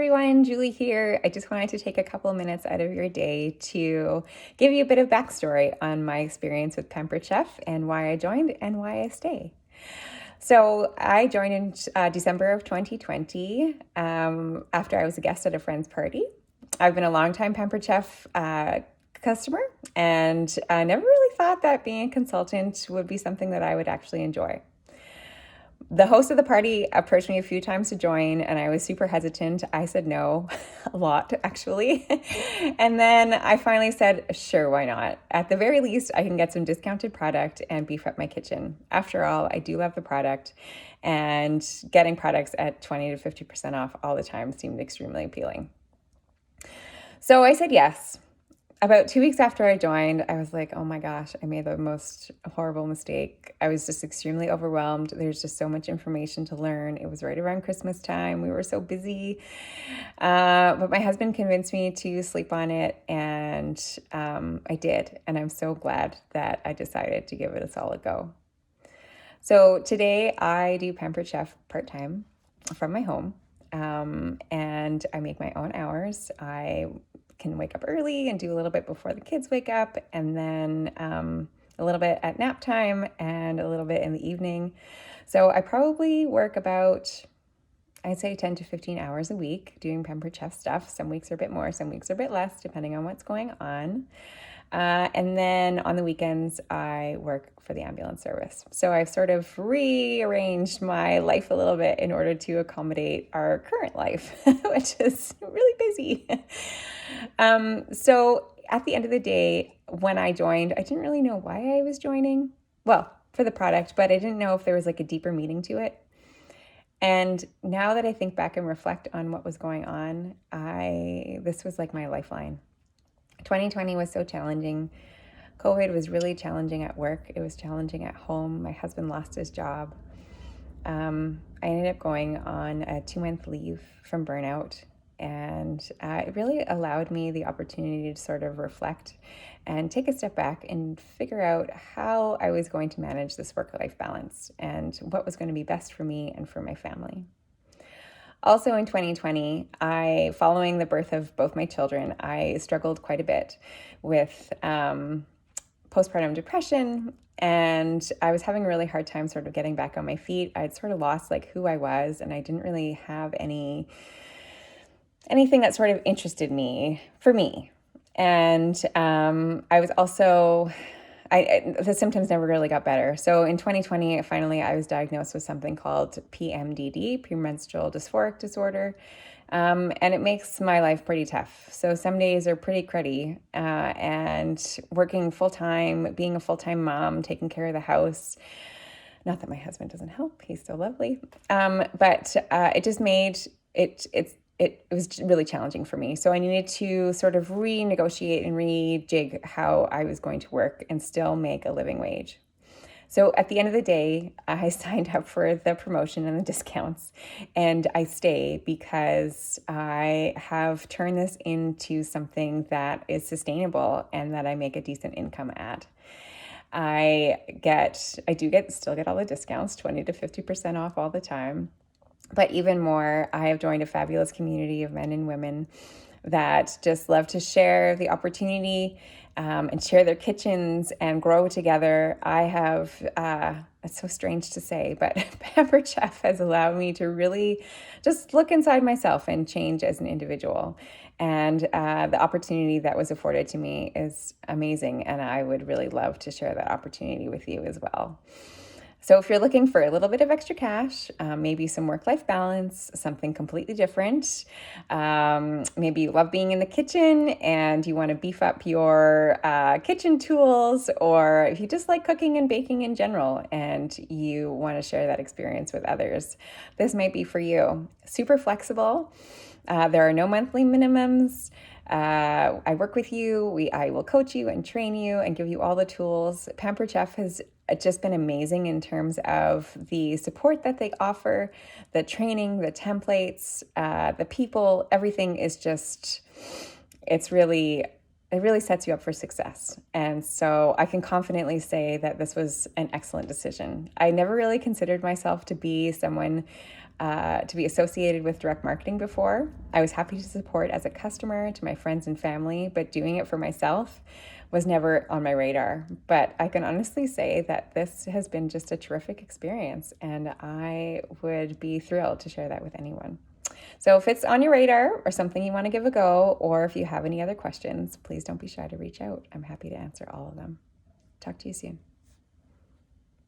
everyone, Julie here. I just wanted to take a couple of minutes out of your day to give you a bit of backstory on my experience with Pampered Chef and why I joined and why I stay. So I joined in December of 2020 after I was a guest at a friend's party. I've been a longtime Pampered Chef customer, and I never really thought that being a consultant would be something that I would actually enjoy. The host of the party approached me a few times to join, and I was super hesitant. I said no a lot, actually. And then I finally said, sure, why not? At the very least, I can get some discounted product and beef up my kitchen. After all, I do love the product, and getting products at 20 to 50% off all the time seemed extremely appealing. So I said yes. About 2 weeks after I joined, I was like, oh my gosh, I made the most horrible mistake. I was just extremely overwhelmed. There's just so much information to learn. It was right around Christmas time. We were so busy. But my husband convinced me to sleep on it, and I did. And I'm so glad that I decided to give it a solid go. So today I do Pampered Chef part-time from my home. And I make my own hours. I can wake up early and do a little bit before the kids wake up, and then a little bit at nap time and a little bit in the evening. So I probably work about, I'd say 10 to 15 hours a week doing Pampered Chef stuff. Some weeks are a bit more, some weeks are a bit less, depending on what's going on. And then on the weekends, I work for the ambulance service. So I've sort of rearranged my life a little bit in order to accommodate our current life, which is really busy. So at the end of the day, when I joined, I didn't really know why I was joining. Well, for the product, but I didn't know if there was like a deeper meaning to it. And now that I think back and reflect on what was going on, this was like my lifeline. 2020 was so challenging. COVID was really challenging at work. It was challenging at home. My husband lost his job. I ended up going on a 2-month leave from burnout, and it really allowed me the opportunity to sort of reflect and take a step back and figure out how I was going to manage this work-life balance and what was going to be best for me and for my family. Also in 2020, following the birth of both my children, I struggled quite a bit with postpartum depression, and I was having a really hard time sort of getting back on my feet. I'd sort of lost like who I was, and I didn't really have anything that sort of interested me for me. And I was also the symptoms never really got better. So in 2020, finally, I was diagnosed with something called PMDD, premenstrual dysphoric disorder. And it makes my life pretty tough. So some days are pretty cruddy, and working full-time, being a full-time mom, taking care of the house. Not that my husband doesn't help, he's so lovely. But it just made it was really challenging for me. So I needed to sort of renegotiate and rejig how I was going to work and still make a living wage. So at the end of the day, I signed up for the promotion and the discounts, and I stay because I have turned this into something that is sustainable and that I make a decent income at. I still get all the discounts, 20 to 50% off all the time. But even more, I have joined a fabulous community of men and women that just love to share the opportunity and share their kitchens and grow together. I have, it's so strange to say, but Pampered Chef has allowed me to really just look inside myself and change as an individual. And the opportunity that was afforded to me is amazing. And I would really love to share that opportunity with you as well. So if you're looking for a little bit of extra cash, maybe some work-life balance, something completely different, maybe you love being in the kitchen and you want to beef up your kitchen tools, or if you just like cooking and baking in general and you want to share that experience with others, this might be for you. Super flexible. There are no monthly minimums. I work with you. I will coach you and train you and give you all the tools. Pampered Chef has just been amazing in terms of the support that they offer, the training, the templates, the people. Everything is just, it really sets you up for success. And so I can confidently say that this was an excellent decision. I never really considered myself to be someone to be associated with direct marketing before. I was happy to support as a customer to my friends and family, but doing it for myself was never on my radar. But I can honestly say that this has been just a terrific experience, and I would be thrilled to share that with anyone. So if it's on your radar or something you want to give a go, or if you have any other questions, please don't be shy to reach out. I'm happy to answer all of them. Talk to you soon.